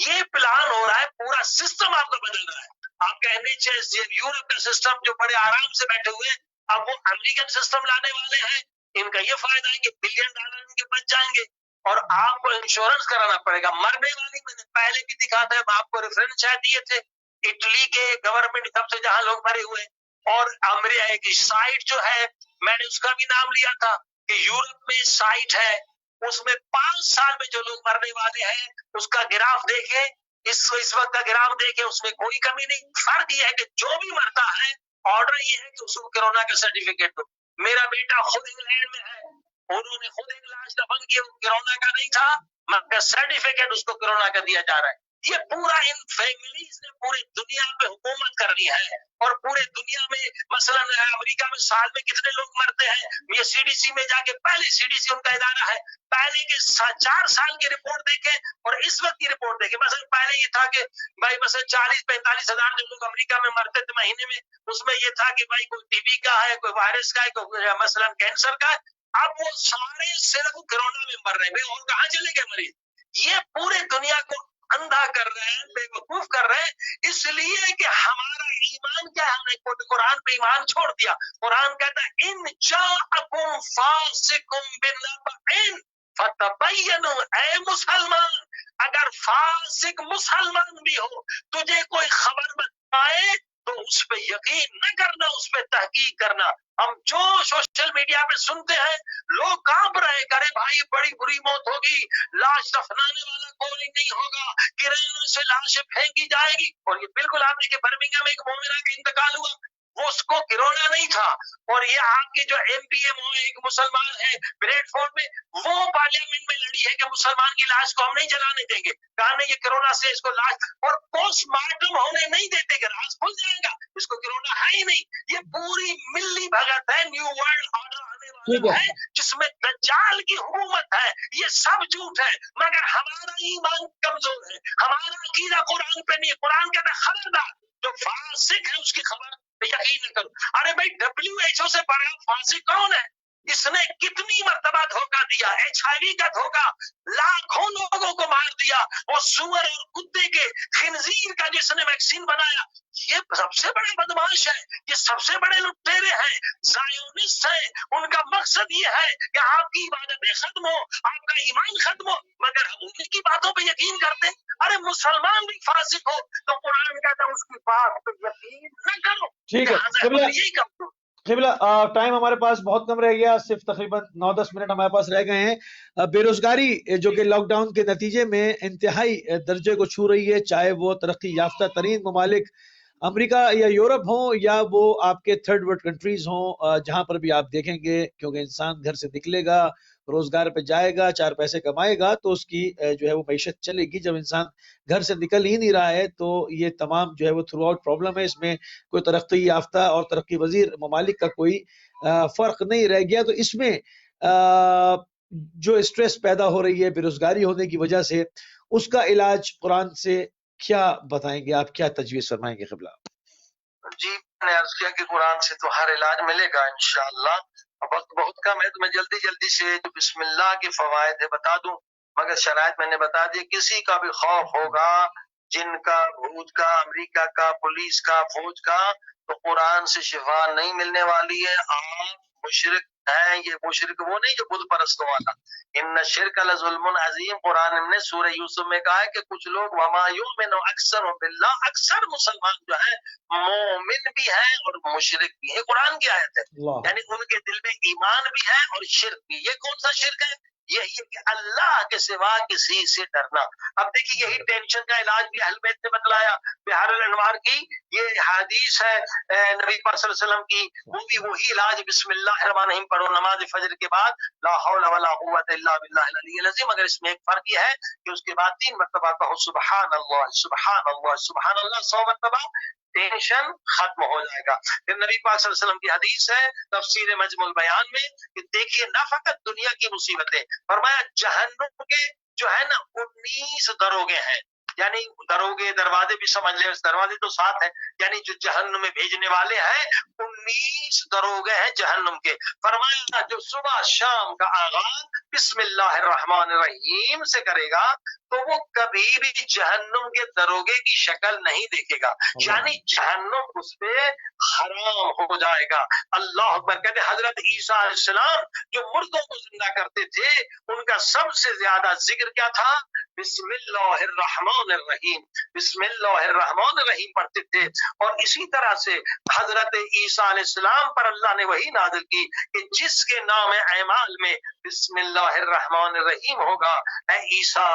یہ پلان ہو رہا ہے، پورا سسٹم آپ کا بدل رہا ہے۔ آپ کا NHS، یورپ کا سسٹم جو بڑے آرام سے بیٹھے ہوئے ہیں، اب وہ امریکن سسٹم لانے والے ہیں۔ ان کا یہ فائدہ ہے کہ $1 بلین ان کے بچ جائیں گے، اور آپ کو انشورنس کرانا پڑے گا۔ مرنے والی میں نے پہلے بھی دکھا تھا، آپ کو ریفرنس شاید دیے تھے، اٹلی کے گورنمنٹ سب سے جہاں لوگ مرے ہوئے، اور امریکہ کی سائٹ جو ہے، میں نے اس کا بھی نام لیا تھا کہ یورپ میں سائٹ ہے، اس میں 5 سال میں جو لوگ مرنے والے ہیں اس کا گراف دیکھیں، اس وقت کا گراف دیکھیں، اس میں کوئی کمی نہیں۔ فرق یہ ہے کہ جو بھی مرتا ہے، آرڈر یہ ہے کہ اس کو کورونا کا سرٹیفکیٹ دو۔ میرا بیٹا خود انگلینڈ میں ہے، انہوں نے خود ایک لاش دفن کیا، وہ کورونا کا نہیں تھا، مگر سرٹیفکیٹ اس کو کورونا کا دیا جا رہا ہے۔ یہ پورا ان فیملیز نے پوری دنیا پہ حکومت کرنی ہے، اور پورے دنیا میں مثلا امریکہ میں سال میں کتنے لوگ مرتے ہیں، یہ CDC میں جا کے، پہلے CDC ان کا ادارہ ہے، پہلے کے 4 سال کی رپورٹ دیکھیں اور اس وقت کی رپورٹ دیکھیں۔ مثلا پہلے یہ تھا کہ بھائی مثلا 40-45 ہزار جو لوگ امریکہ میں مرتے تھے مہینے میں، اس میں یہ تھا کہ بھائی کوئی TB کا ہے، کوئی وائرس کا ہے، کوئی مثلا کینسر کا ہے۔ اب وہ سارے صرف کورونا میں مر رہے ہیں، اور کہاں چلے گئے مریض؟ یہ پورے دنیا کو اندھا کر رہے ہیں، بے وقوف کر رہے ہیں، اس لیے کہ ہمارا ایمان کیا ہے، ہم نے قرآن پہ ایمان چھوڑ دیا۔ قرآن کہتا ہے ان جاءکم فاسق بنبأ فتبینوا، اے مسلمان اگر فاسق مسلمان بھی ہو، تجھے کوئی خبر بتائے تو اس پہ یقین نہ کرنا، اس پہ تحقیق کرنا۔ ہم جو سوشل میڈیا پہ سنتے ہیں، لوگ کانپ رہے، کرے بھائی بڑی بری موت ہوگی، لاش دفنانے والا کوئی نہیں ہوگا، کرینے سے لاشیں پھینکی جائے گی۔ اور یہ بالکل آپ دیکھیں برمنگھم میں ایک مومنہ کا انتقال ہوا، وہ اس کو کورونا نہیں تھا، اور یہ آپ کے جو MPM ایک مسلمان ہے بریڈ فورڈ میں، وہ پارلیمنٹ میں لڑی ہے کہ مسلمان کی لاش کو ہم نہیں جلانے دیں گے، کہا نہیں یہ کورونا سے اس کو لاش، اور پوسٹ مارٹم ہونے نہیں دیتے کہ راز کھل جائے گا، اس کو کورونا ہے ہی نہیں۔ یہ پوری ملی بھگت ہے، نیو ورلڈ آرڈر آنے والا ہے جس میں دجال کی حکومت ہے۔ یہ سب جھوٹ ہے، مگر ہمارا ایمان کمزور ہے، ہمارا عقیدہ قرآن پہ نہیں ہے۔ قرآن کہتا ہے خبردار جو فاسق ہے اس کی خبر پہ یقین نہ کرو۔ ارے بھائی WHO سے بڑا فاسق کون ہے؟ اس نے کتنی مرتبہ دھوکہ دیا، HIV کا دھوکہ، لاکھوں لوگوں کو مار دیا، اور سور اور کتے کے خنزیر کا جس نے ویکسین بنایا، یہ سب سے بڑے بدماش ہے، یہ سب سے بڑے لٹیرے ہیں، زائونسٹ ہیں۔ ان کا مقصد یہ ہے کہ آپ کی عبادتیں ختم ہو، آپ کا ایمان ختم ہو، مگر ہم ان کی باتوں پہ یقین کرتے ہیں۔ ارے مسلمان بھی فاسق ہو تو قرآن کہتا ہے اس کی بات پہ یقین نہ کرو۔ ٹھیک ہے یہی کرو۔ قبلہ، ٹائم ہمارے پاس بہت کم رہ گیا، صرف تقریباً 9-10 منٹ ہمارے پاس رہ گئے ہیں۔ بے روزگاری جو کہ لاک ڈاؤن کے نتیجے میں انتہائی درجے کو چھو رہی ہے، چاہے وہ ترقی یافتہ ترین ممالک امریکہ یا یورپ ہوں، یا وہ آپ کے تھرڈ ورلڈ کنٹریز ہوں، جہاں پر بھی آپ دیکھیں گے، کیونکہ انسان گھر سے نکلے گا، روزگار پہ جائے گا، 4 پیسے کمائے گا، تو اس کی جو ہے وہ معیشت چلے گی۔ جب انسان گھر سے نکل ہی نہیں رہا ہے تو یہ تمام جو ہے وہ تھرو آؤٹ پرابلم ہے، اس میں کوئی ترقی یافتہ اور ترقی وزیر ممالک کا کوئی فرق نہیں رہ گیا۔ تو اس میں جو اسٹریس پیدا ہو رہی ہے بے روزگاری ہونے کی وجہ سے، اس کا علاج قرآن سے کیا بتائیں گے آپ، کیا تجویز فرمائیں گے قبلہ؟ جی میں نے عرض کیا کہ قرآن سے تو ہر علاج ملے گا انشاءاللہ۔ وقت بہت کم ہے تو میں جلدی سے جو بسم اللہ کے فوائد ہے بتا دوں، مگر شرائط میں نے بتا دی۔ کسی کا بھی خوف ہوگا، جن کا، بھوت کا، امریکہ کا، پولیس کا، فوج کا، تو قرآن سے شفا نہیں ملنے والی ہے۔ آپ مشرک ہیں، یہ مشرک وہ نہیں جو بت پرستوں والا۔ ان الشرک لظلم عظیم، قرآن نے سورہ یوسف میں کہا ہے کہ کچھ لوگ وما یؤمن اکثرهم باللہ، اکثر مسلمان جو ہے مومن بھی ہیں اور مشرک بھی ہے. قرآن کی آیت ہے. اللہ یعنی ان کے دل میں ایمان بھی ہے اور شرک بھی. یہ کون سا شرک ہے؟ یہی ہے کہ اللہ کے سوا کسی سے ڈرنا. اب دیکھیے یہی ٹینشن کا علاج بھی اہل بیت نے بتلایا. بہار الانوار کی یہ حدیث ہے نبی پاک صلی اللہ علیہ وسلم کی, وہ بھی وہی علاج بسم اللہ الرحمن الرحیم پڑھو نماز فجر کے بعد, لا حول ولا قوت الا باللہ العلی العظیم. مگر اس میں ایک فرق یہ ہے کہ اس کے بعد 3 مرتبہ کہو سبحان اللہ سبحان اللہ سبحان اللہ 100 مرتبہ, ٹینشن ختم ہو جائے گا. پھر نبی پاک صلی اللہ علیہ وسلم کی حدیث ہے تفسیر مجمع البیان میں کہ دیکھیے نہ فقط دنیا کی مصیبتیں, فرمایا جہنم کے جو ہے نا 19 دروگے ہیں. یعنی دروگے دروازے بھی سمجھ لیں, دروازے تو 7 ہیں, یعنی جو جہنم میں بھیجنے والے ہیں 19 دروگے ہیں جہنم کے. فرمایا جو صبح شام کا آغاز بسم اللہ الرحمن الرحیم سے کرے گا تو وہ کبھی بھی جہنم کے دروگے کی شکل نہیں دیکھے گا. یعنی جہنم اس پہ حرام ہو جائے گا. اللہ اکبر. کہتے حضرت عیسیٰ علیہ السلام جو مردوں کو زندہ کرتے تھے ان کا سب سے زیادہ ذکر کیا تھا؟ بسم اللہ الرحمن الرحیم, بسم اللہ الرحمن الرحیم پڑھتے تھے. اور اسی طرح سے حضرت عیسیٰ علیہ السلام پر اللہ نے وہی نازل کی کہ جس کے نام اعمال میں بسم اللہ الرحمن الرحیم ہوگا, اے عیسیٰ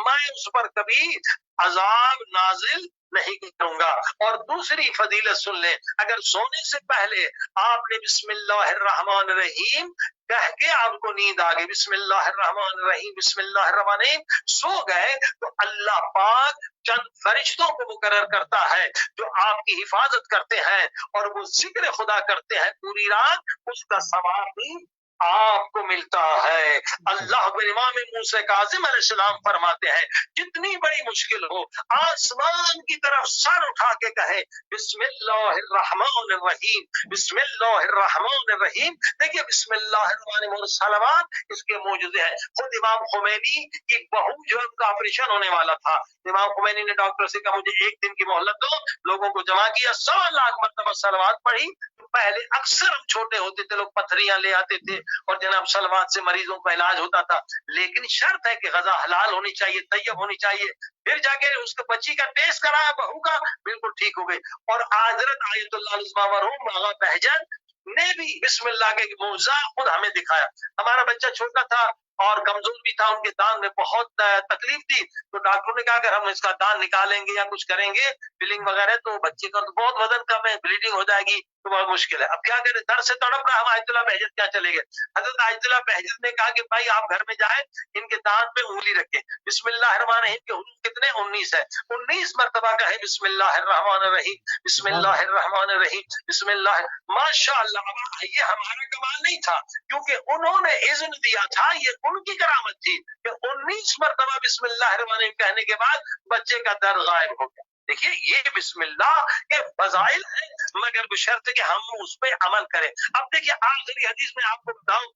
میں اس پر کبھی عذاب نازل نہیں کروں گا. اور دوسری فضیلت سن لیں, اگر سونے سے پہلے آپ نے بسم اللہ الرحمن الرحیم کہہ کے آپ کو نیند آ گئی, بسم اللہ الرحمن الرحیم بسم اللہ الرحمن الرحیم, سو گئے تو اللہ پاک چند فرشتوں کو مقرر کرتا ہے جو آپ کی حفاظت کرتے ہیں اور وہ ذکر خدا کرتے ہیں پوری رات, اس کا ثواب بھی آپ کو ملتا ہے. اللہ اکبر. امام موسیٰ کاظم علیہ السلام فرماتے ہیں جتنی بڑی مشکل ہو آسمان کی طرف سر اٹھا کے کہے بسم اللہ الرحمن الرحیم بسم اللہ الرحمن الرحیم. دیکھیے بسم اللہ الرحمن الرحیم صلوات اس کے معجزے ہیں. خود امام خمینی کی بہو جو ان کا آپریشن ہونے والا تھا, امام خمینی نے ڈاکٹر سے کہا مجھے 1 دن کی مہلت دو, لوگوں کو جمع کیا, 100 لاکھ مرتبہ صلوات پڑھی. پہلے اکثر ہم چھوٹے ہوتے تھے, لوگ پتھریاں لے آتے تھے اور جناب صلوات سے مریضوں کا علاج ہوتا تھا, لیکن شرط ہے کہ غذا حلال ہونی چاہیے, طیب ہونی چاہیے. پھر جا کے اس کے بچی کا ٹیسٹ کرایا بہو کا, بالکل ٹھیک ہو گئی. اور حضرت آیت اللہ العظمہ مرحوم آغا بہجت نے بھی بسم اللہ کے معجزہ خود ہمیں دکھایا. ہمارا بچہ چھوٹا تھا اور کمزور بھی تھا, ان کے دان میں بہت تکلیف تھی, تو ڈاکٹروں نے کہا اگر ہم اس کا دان نکالیں گے یا کچھ کریں گے فلنگ وغیرہ تو بچے کا تو بہت وزن کم ہے, بلیڈنگ ہو جائے گی تو بہت مشکل ہے. اب کیا کریں, در سے تڑپ رہا, ہم آیت اللہ بہجت کیا چلے گئے. حضرت آیت اللہ بہجت نے کہا کہ بھائی آپ گھر میں جائیں, ان کے دانت پہ انگلی رکھیں, بسم اللہ الرحمن الرحیم کے حروف کتنے 19 ہے, 19 مرتبہ کہیں بسم اللہ الرحمن الرحیم بسم اللہ الرحمن الرحیم بسم اللہ. ماشاء اللہ. اب یہ ہمارا کمال نہیں تھا کیونکہ انہوں نے اذن دیا تھا, یہ ان کی کرامت تھی کہ 19 مرتبہ بسم اللہ الرحمن الرحیم کہنے کے بعد بچے کا درد غائب ہو گیا. دیکھیے یہ بسم اللہ کے فضائل ہیں, مگر بشرط کہ ہم اس پہ عمل کریں. اب دیکھیے آخری حدیث میں آپ کو بتاؤں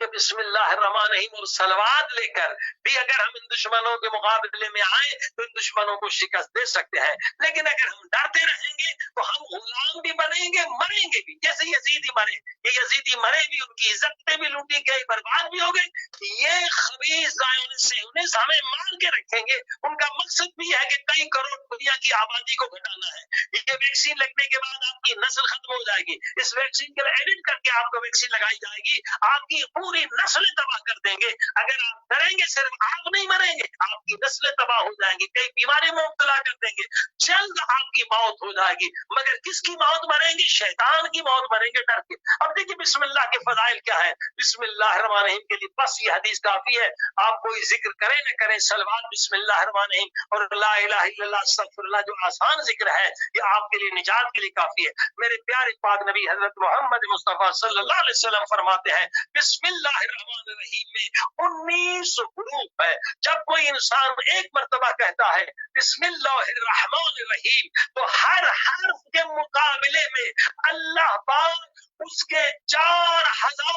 کہ بسم اللہ الرحمن الرحیم اور صلوات لے کر بھی اگر ہم ان دشمنوں کے مقابلے میں آئیں تو ان دشمنوں کو شکست دے سکتے ہیں. لیکن اگر ہم ڈرتے رہیں گے تو ہم غلام بھی بنیں گے, مریں گے بھی, جیسے یزیدی مرے. یہ یزیدی مرے بھی, ان کی عزتیں بھی لوٹی گئی, برباد بھی ہو گئی. یہ خبیث زائونسٹ ہمیں مار کے رکھیں گے. ان کا مقصد بھی ہے کہ کئی کروڑ دنیا کی آبادی کو گھٹانا ہے. یہ ویکسین لگنے کے بعد آپ کی نسل ختم ہو جائے گی, اس ویکسین کے ایڈٹ کر کے آپ کو ویکسین لگائی جائے گی, آپ کی پوری نسلیں تباہ کر دیں گے. اگر آپ ڈریں گے صرف آپ نہیں مریں گے, آپ کی نسلیں تباہ ہو جائیں گی, کئی بیماری میں مبتلا کر دیں گے, جلد آپ کی موت ہو جائے گی. مگر کس کی موت مریں گے؟ شیطان کی موت مریں گے ڈر کے. اب دیکھیے بسم اللہ کے فضائل کیا ہے. بسم اللہ الرحمن الرحیم کے لیے بس یہ حدیث کافی ہے, آپ کوئی ذکر کریں نہ کریں, صلوات بسم اللہ الرحمن الرحیم اور لا الہ الا اللہ استغفر اللہ جو آسان ذکر ہے یہ آپ کے لیے نجات کے لیے کافی ہے. میرے پیارے پاک نبی حضرت محمد مصطفیٰ صلی اللہ علیہ وسلم فرماتے ہیں بسم اللہ الرحمن الرحیم میں 19 حروف ہے. جب کوئی انسان ایک مرتبہ کہتا ہے بسم اللہ الرحمن الرحیم تو ہر حرف کے مقابلے میں اللہ پاک اس کے 4000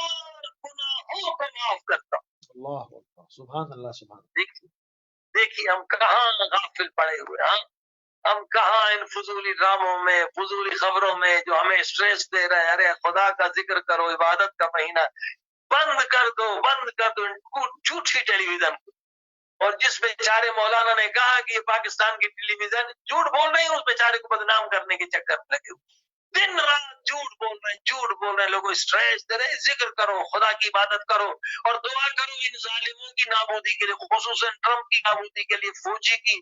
گناہوں کو معاف کرتا. اللہ اکبر, سبحان اللہ سبحان. دیکھیے ہم کہاں غافل پڑے ہوئے ہیں, ہم کہاں ان فضولی ڈراموں میں, فضولی خبروں میں جو ہمیں اسٹریس دے رہے ہیں. ارے خدا کا ذکر کرو, عبادت کا مہینہ, بند کر دو ان جھوٹی ٹیلی ویژن کو, اور جس بیچارے مولانا نے کہا کہ یہ پاکستان کی ٹیلی ویژن جھوٹ بول رہے ہیں، اس بیچارے کو بدنام کرنے کے چکر میں لگے ہوئے، دن رات جھوٹ بول رہے ہیں، لوگوں اسٹریس دے رہے ہیں، ذکر کرو، خدا کی عبادت کرو اور دعا کرو ان ظالموں کی نابودی کے لیے، خصوصاً ٹرمپ کی نابودی کے لیے، فوجی کی،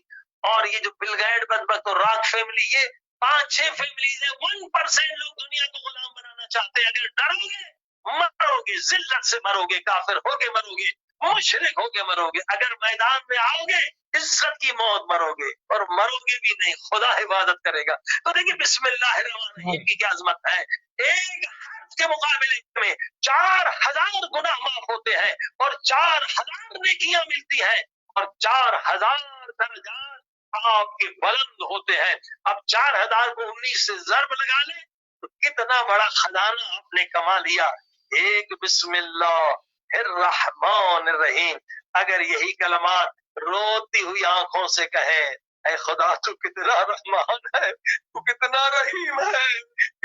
اور یہ جو بل گیٹ بدبخت اور راک فیملی، یہ 5-6 فیملیز ہیں، 1% لوگ دنیا کو غلام بنانا چاہتے ہیں۔ اگر ڈرو گے مرو گے، ذلت سے مرو گے، کافر ہو کے مرو گے، مشرک ہو کے مرو گے، اگر میدان میں آؤ گے عزت کی موت مرو گے، اور مرو گے بھی نہیں، خدا حفاظت کرے گا۔ تو دیکھیے بسم اللہ الرحمن الرحیم کی کیا عظمت ہے، ایک حرف کے مقابلے میں 4000 گناہ معاف ہوتے ہیں، اور 4000 نیکیاں ملتی ہیں، اور 4000 درجات آپ کے بلند ہوتے ہیں۔ اب 4000 کو 19 سے ضرب لگا لیں تو کتنا بڑا خزانہ آپ نے کما لیا۔ ایک بسم اللہ الرحمن الرحیم، اگر یہی کلمات روتی ہوئی آنکھوں سے کہیں، اے خدا تو کتنا رحمان ہے، تو کتنا رحیم ہے،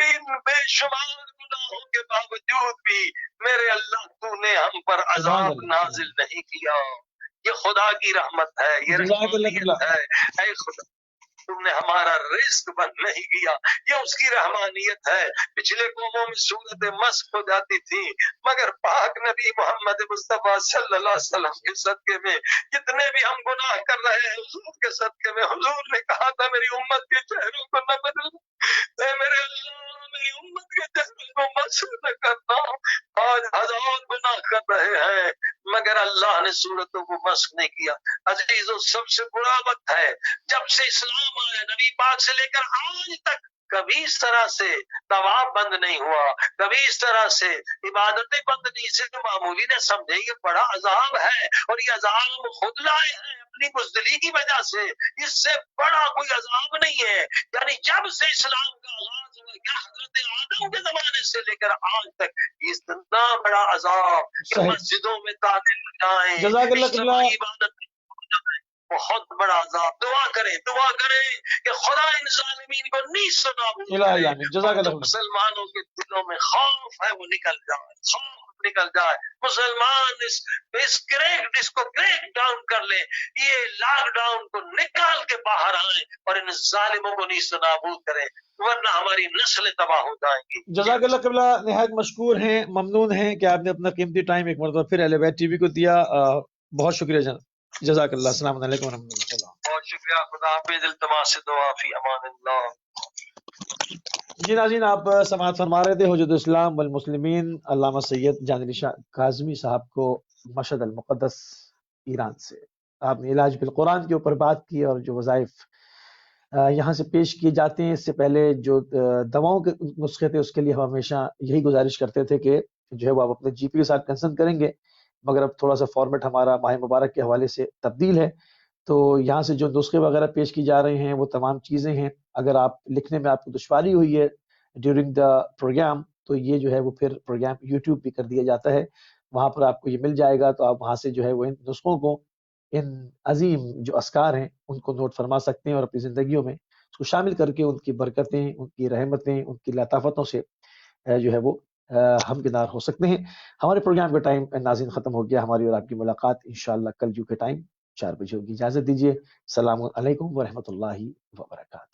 ان بے شمار گناہوں کے باوجود بھی میرے اللہ تو نے ہم پر عذاب نازل نہیں کیا، یہ خدا کی رحمت ہے، یہ رحمانیت ہے۔ اے خدا تم نے ہمارا رزق بند نہیں کیا، یہ اس کی رحمانیت ہے۔ پچھلے قوموں میں صورت مسخ ہو جاتی تھی، مگر پاک نبی محمد مصطفیٰ صلی اللہ علیہ وسلم کے صدقے میں جتنے بھی ہم گناہ کر رہے ہیں، حضور کے صدقے میں حضور نے کہا تھا میری امت کے چہروں کو نہ بدل، اے میرے اللہ میری امت کے چہروں کو مسخ نہ کرنا۔ آج 1000 گناہ کر رہے ہیں مگر اللہ نے صورتوں کو مسخ نہیں کیا۔ عزیزو سب سے برا وقت ہے جب سے اسلام آیا، نبی پاک سے لے کر آج تک کبھی اس طرح سے طواف بند نہیں ہوا، کبھی اس طرح سے عبادتیں بند نہیں، صرف معمولی نے سمجھے یہ بڑا عذاب ہے، اور یہ عذاب ہم خود لائے ہیں اپنی بزدلی کی وجہ سے، اس سے بڑا کوئی عذاب نہیں ہے۔ یعنی جب سے اسلام کا آغاز ہوا، یا حضرت آدم کے زمانے سے لے کر آج تک اتنا بڑا عذاب کہ مسجدوں میں تالے لگائیں، اجتماعی عبادت بہت بڑا عذاب۔ دعا کریں کہ خدا ان ظالمین کو نیز و نابود کرے، جو مسلمانوں کے دلوں میں خوف ہے وہ نکل جائے، خوف نکل جائے، مسلمان اس کو کریک ڈاؤن کر لیں، یہ لاک ڈاؤن کو نکال کے باہر آئیں اور ان ظالموں کو نیز و نابود کریں، ورنہ ہماری نسلیں تباہ ہو جائیں گی۔ جزاک اللہ قبلہ، نہایت مشکور ہیں، ممنون ہیں کہ آپ نے اپنا قیمتی ٹائم ایک مرتبہ پھر اہل بیت ٹی وی کو دیا، بہت شکریہ جناب، جزاک اللہ، السلام علیکم ورحمۃ اللہ۔ بہت شکریہ، خدا حافظ، التماس سے دعا فی امان اللہ۔ جی ناظرین، آپ سماعت فرما رہے تھے حجت اسلام والمسلمین علامہ سید جان علی شاہ کاظمی صاحب کو مشہد المقدس ایران سے۔ آپ نے علاج بالقرآن کے اوپر بات کی، اور جو وظائف یہاں سے پیش کیے جاتے ہیں، اس سے پہلے جو دواؤں کے نسخے تھے اس کے لیے ہم ہمیشہ یہی گزارش کرتے تھے کہ جو ہے وہ آپ اپنے جی پی کے ساتھ کنسلٹ کریں گے، مگر اب تھوڑا سا فارمیٹ ہمارا ماہ مبارک کے حوالے سے تبدیل ہے، تو یہاں سے جو نسخے وغیرہ پیش کی جا رہے ہیں وہ تمام چیزیں ہیں، اگر آپ لکھنے میں آپ کو دشواری ہوئی ہے ڈیورنگ دا پروگرام، تو یہ جو ہے وہ پھر پروگرام یوٹیوب پہ کر دیا جاتا ہے، وہاں پر آپ کو یہ مل جائے گا، تو آپ وہاں سے جو ہے وہ ان نسخوں کو، ان عظیم جو اذکار ہیں ان کو نوٹ فرما سکتے ہیں، اور اپنی زندگیوں میں اس کو شامل کر کے ان کی برکتیں، ان کی رحمتیں، ان کی لطافتوں سے جو ہے وہ ہمکنار ہو سکتے ہیں۔ ہمارے پروگرام کا ٹائم ناظرین ختم ہو گیا، ہماری اور آپ کی ملاقات انشاءاللہ کل جو کے ٹائم 4 بجے ہوگی۔ اجازت دیجیے، السلام علیکم ورحمۃ اللہ وبرکاتہ۔